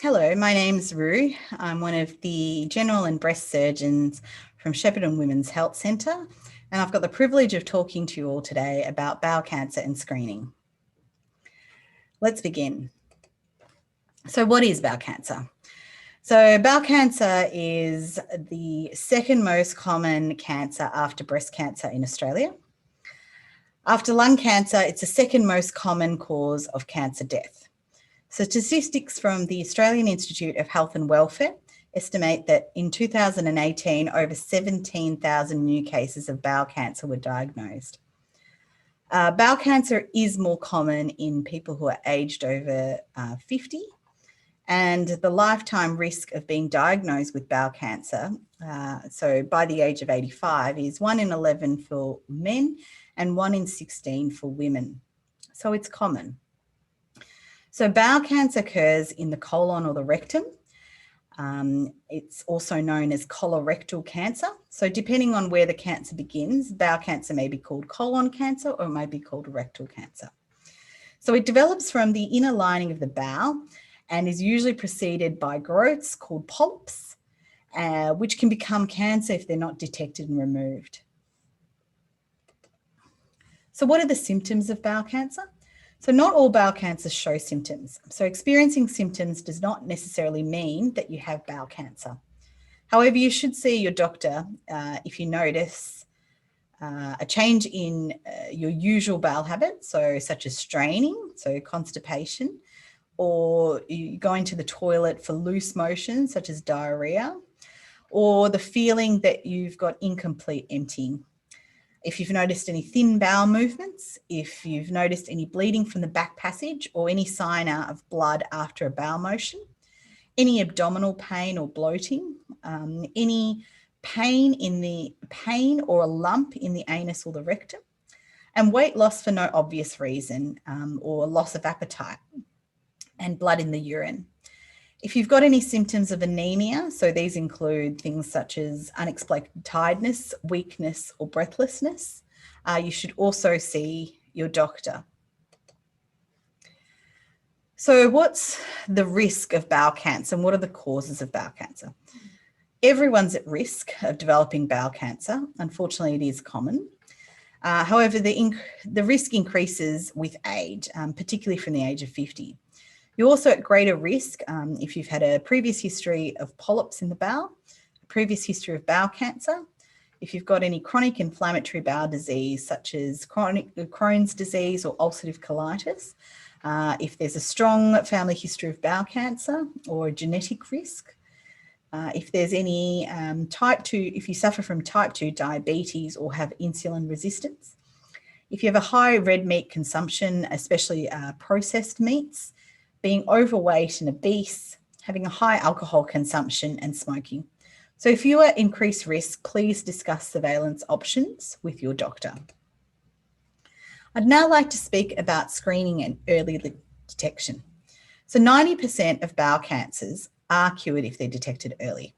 Hello, my name's Rue. I'm one of the general and breast surgeons from Shepparton Women's Health Centre, and I've got the privilege of talking to you all today about bowel cancer and screening. Let's begin. So what is bowel cancer? So bowel cancer is the second most common cancer after breast cancer in Australia. After lung cancer, it's the second most common cause of cancer death. So statistics from the Australian Institute of Health and Welfare estimate that in 2018, over 17,000 new cases of bowel cancer were diagnosed. Bowel cancer is more common in people who are aged over 50, and the lifetime risk of being diagnosed with bowel cancer, so by the age of 85, is 1 in 11 for men and 1 in 16 for women. So it's common. So bowel cancer occurs in the colon or the rectum. It's also known as colorectal cancer. So depending on where the cancer begins, bowel cancer may be called colon cancer or it may be called rectal cancer. So it develops from the inner lining of the bowel and is usually preceded by growths called polyps, which can become cancer if they're not detected and removed. So what are the symptoms of bowel cancer? So not all bowel cancers show symptoms. So experiencing symptoms does not necessarily mean that you have bowel cancer. However, you should see your doctor if you notice a change in your usual bowel habits, so such as straining, so constipation, or you going to the toilet for loose motion, such as diarrhea, or the feeling that you've got incomplete emptying. If you've noticed any thin bowel movements, if you've noticed any bleeding from the back passage or any sign out of blood after a bowel motion, any abdominal pain or bloating, any pain or a lump in the anus or the rectum, and weight loss for no obvious reason or loss of appetite, and blood in the urine. If you've got any symptoms of anemia, so these include things such as unexplained tiredness, weakness, or breathlessness, you should also see your doctor. So what's the risk of bowel cancer and what are the causes of bowel cancer? Everyone's at risk of developing bowel cancer. Unfortunately, it is common. However, the risk increases with age, particularly from the age of 50. You're also at greater risk if you've had a previous history of polyps in the bowel, a previous history of bowel cancer, if you've got any chronic inflammatory bowel disease such as Crohn's disease or ulcerative colitis, if there's a strong family history of bowel cancer or a genetic risk, if there's any if you suffer from type 2 diabetes or have insulin resistance, if you have a high red meat consumption, especially processed meats, being overweight and obese, having a high alcohol consumption and smoking. So if you are at increased risk, please discuss surveillance options with your doctor. I'd now like to speak about screening and early detection. So 90% of bowel cancers are cured if they're detected early.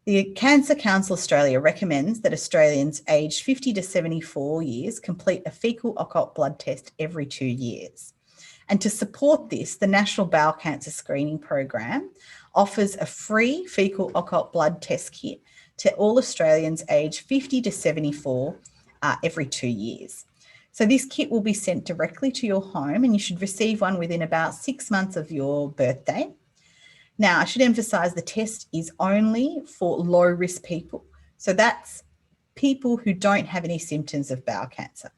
The Cancer Council Australia recommends that Australians aged 50 to 74 years complete a fecal occult blood test every 2 years. And to support this, the National Bowel Cancer Screening Program offers a free fecal occult blood test kit to all Australians aged 50 to 74 every 2 years. So this kit will be sent directly to your home and you should receive one within about 6 months of your birthday. Now, I should emphasise the test is only for low-risk people. So that's people who don't have any symptoms of bowel cancer.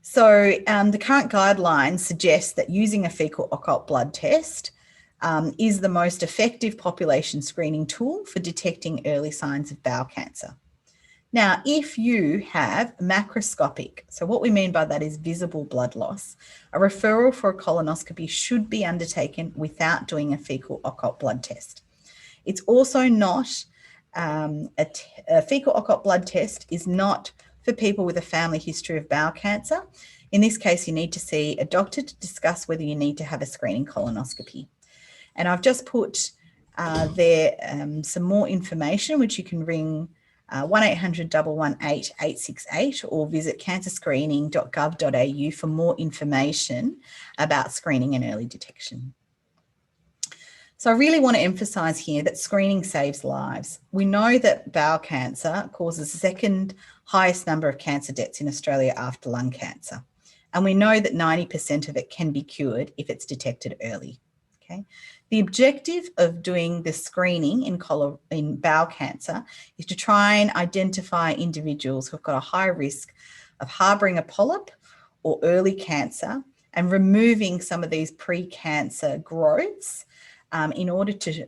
So the current guidelines suggest that using a fecal occult blood test is the most effective population screening tool for detecting early signs of bowel cancer. Now, if you have macroscopic, so what we mean by that is visible blood loss, a referral for a colonoscopy should be undertaken without doing a fecal occult blood test. It's also not, a fecal occult blood test is not for people with a family history of bowel cancer. In this case, you need to see a doctor to discuss whether you need to have a screening colonoscopy. And I've just put there some more information, which you can ring 1800 118 868 or visit cancerscreening.gov.au for more information about screening and early detection. So I really want to emphasise here that screening saves lives. We know that bowel cancer causes the second highest number of cancer deaths in Australia after lung cancer. And we know that 90% of it can be cured if it's detected early. Okay. The objective of doing the screening in bowel cancer is to try and identify individuals who've got a high risk of harbouring a polyp or early cancer and removing some of these pre-cancer growths in order to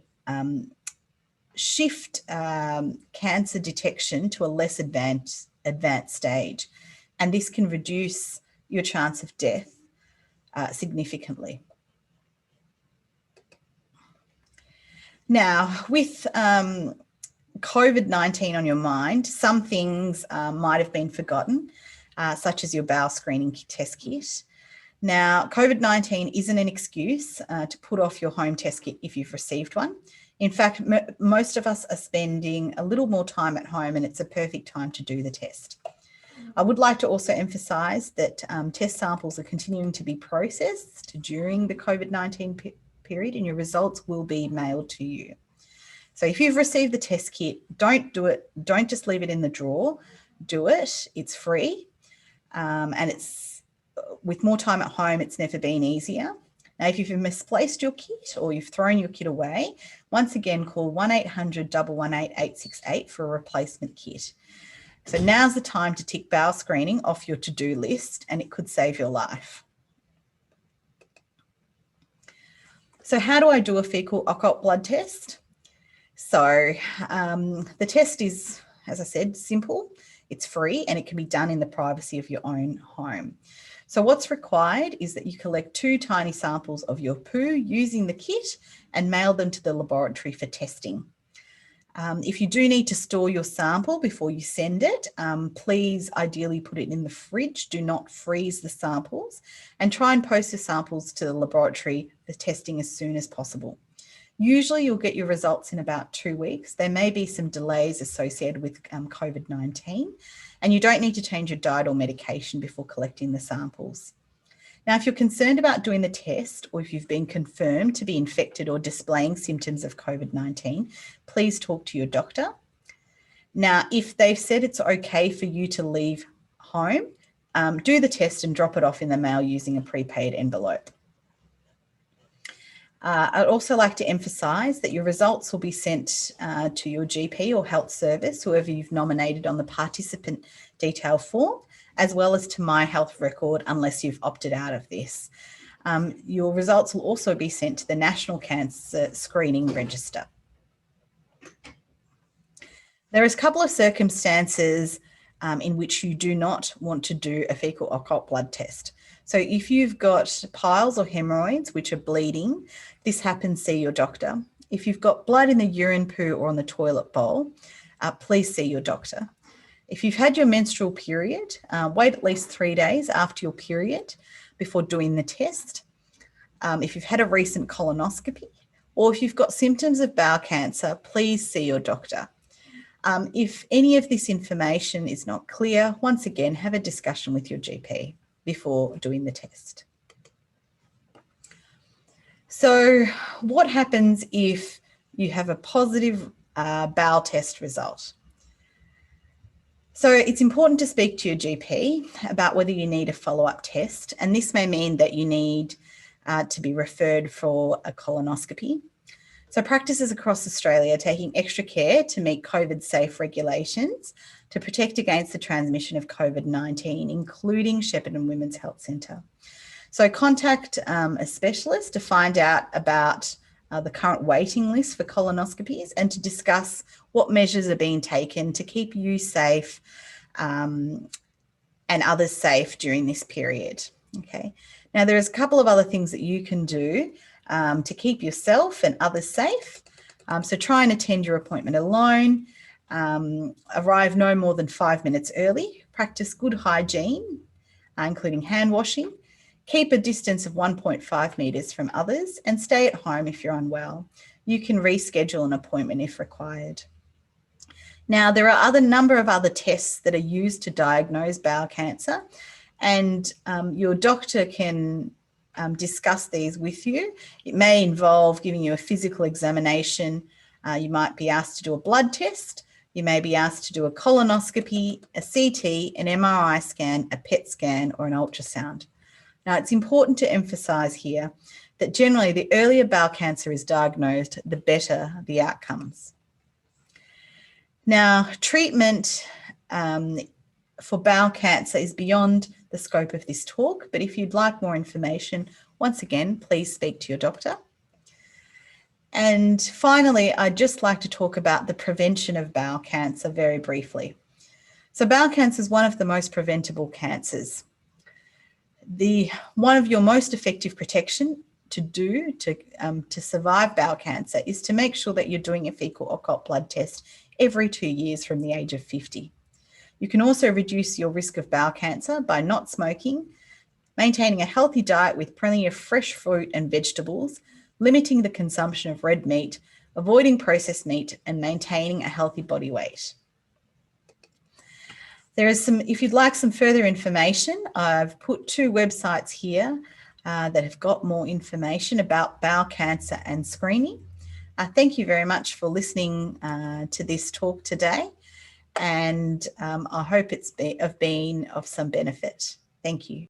shift cancer detection to a less advanced stage. And this can reduce your chance of death significantly. Now, with COVID-19 on your mind, some things might have been forgotten, such as your bowel screening test kit. Now, COVID-19 isn't an excuse to put off your home test kit if you've received one. In fact, most of us are spending a little more time at home, and it's a perfect time to do the test. I would like to also emphasise that test samples are continuing to be processed during the COVID-19 period, and your results will be mailed to you. So if you've received the test kit, don't do it. Don't just leave it in the drawer. Do it. It's free. And it's with more time at home, it's never been easier. Now, if you've misplaced your kit or you've thrown your kit away, once again, call 1-800-118-868 for a replacement kit. So now's the time to tick bowel screening off your to-do list, and it could save your life. So how do I do a fecal occult blood test? So the test is, as I said, simple. It's free and it can be done in the privacy of your own home. So what's required is that you collect 2 tiny samples of your poo using the kit and mail them to the laboratory for testing. If you do need to store your sample before you send it, please ideally put it in the fridge. Do not freeze the samples, and try and post the samples to the laboratory for testing as soon as possible. Usually you'll get your results in about 2 weeks. There may be some delays associated with COVID-19, and you don't need to change your diet or medication before collecting the samples. Now, if you're concerned about doing the test, or if you've been confirmed to be infected or displaying symptoms of COVID-19, please talk to your doctor. Now, if they've said it's okay for you to leave home, do the test and drop it off in the mail using a prepaid envelope. I'd also like to emphasise that your results will be sent to your GP or health service, whoever you've nominated on the participant detail form, as well as to My Health Record, unless you've opted out of this. Your results will also be sent to the National Cancer Screening Register. There is a couple of circumstances in which you do not want to do a fecal occult blood test. So if you've got piles or hemorrhoids which are bleeding, this happens, see your doctor. If you've got blood in the urine, poo, or on the toilet bowl, please see your doctor. If you've had your menstrual period, wait at least 3 days after your period before doing the test. If you've had a recent colonoscopy, or if you've got symptoms of bowel cancer, please see your doctor. If any of this information is not clear, once again, have a discussion with your GP before doing the test. So what happens if you have a positive bowel test result? So it's important to speak to your GP about whether you need a follow-up test, and this may mean that you need to be referred for a colonoscopy. So practices across Australia are taking extra care to meet COVID-safe regulations to protect against the transmission of COVID-19, including Shepparton Women's Health Centre. So contact a specialist to find out about the current waiting list for colonoscopies and to discuss what measures are being taken to keep you safe and others safe during this period. Okay. Now, there's a couple of other things that you can do to keep yourself and others safe. So try and attend your appointment alone. Arrive no more than 5 minutes early. Practice good hygiene, including hand washing. Keep a distance of 1.5 metres from others and stay at home if you're unwell. You can reschedule an appointment if required. Now, there are a number of other tests that are used to diagnose bowel cancer, and your doctor can discuss these with you. It may involve giving you a physical examination. You might be asked to do a blood test. You may be asked to do a colonoscopy, a CT, an MRI scan, a PET scan, or an ultrasound. Now, it's important to emphasize here that generally the earlier bowel cancer is diagnosed, the better the outcomes. Now, treatment for bowel cancer is beyond the scope of this talk, but if you'd like more information, once again, please speak to your doctor. And finally, I'd just like to talk about the prevention of bowel cancer very briefly. So bowel cancer is one of the most preventable cancers. One of your most effective protection to survive bowel cancer is to make sure that you're doing a fecal occult blood test every 2 years from the age of 50. You can also reduce your risk of bowel cancer by not smoking, maintaining a healthy diet with plenty of fresh fruit and vegetables, limiting the consumption of red meat, avoiding processed meat, and maintaining a healthy body weight. If you'd like some further information, I've put 2 websites here that have got more information about bowel cancer and screening. Thank you very much for listening to this talk today, and I hope it's been of some benefit. Thank you.